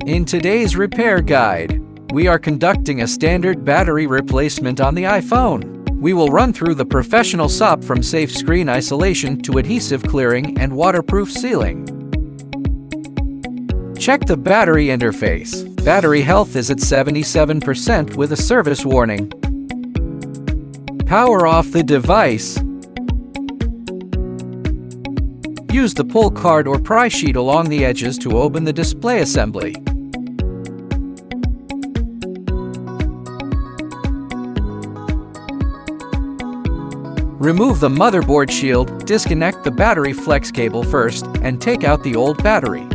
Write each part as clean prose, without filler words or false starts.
In today's repair guide, we are conducting a standard battery replacement on the iPhone. We will run through the professional SOP from safe screen isolation to adhesive clearing and waterproof sealing. Check the battery interface. Battery health is at 77% with a service warning. Power off the device. Use the pull card or pry sheet along the edges to open the display assembly. Remove the motherboard shield, disconnect the battery flex cable first, and take out the old battery.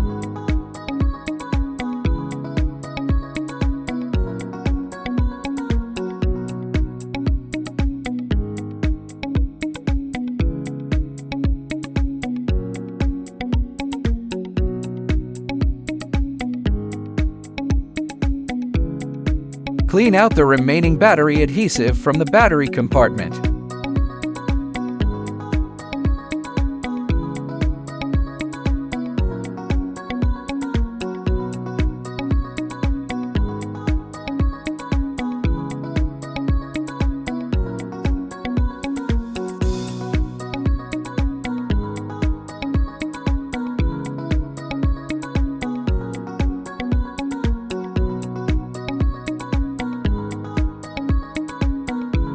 Clean out the remaining battery adhesive from the battery compartment.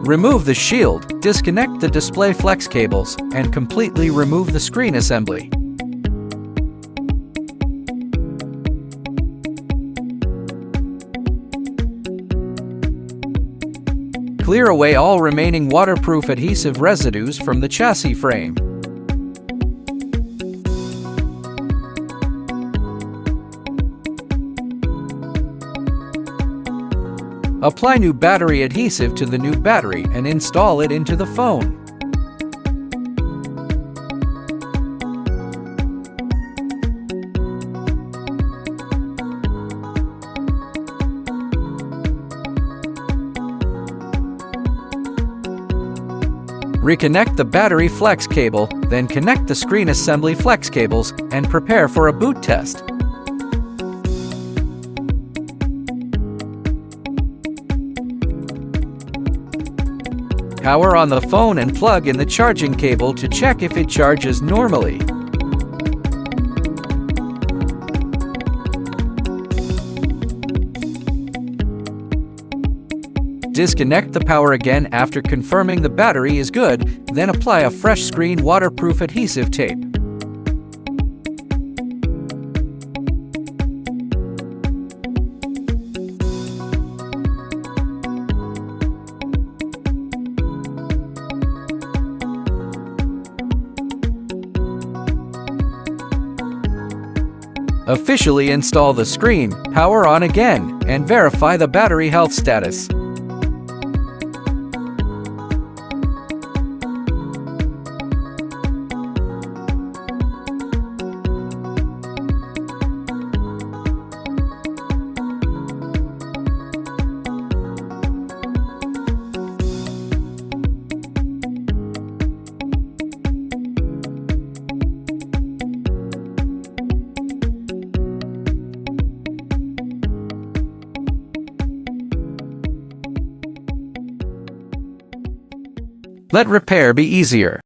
Remove the shield, disconnect the display flex cables, and completely remove the screen assembly. Clear away all remaining waterproof adhesive residues from the chassis frame. Apply new battery adhesive to the new battery and install it into the phone. Reconnect the battery flex cable, then connect the screen assembly flex cables and prepare for a boot test. Power on the phone and plug in the charging cable to check if it charges normally. Disconnect the power again after confirming the battery is good, then apply a fresh screen waterproof adhesive tape. Officially install the screen, power on again, and verify the battery health status. Let repair be easier.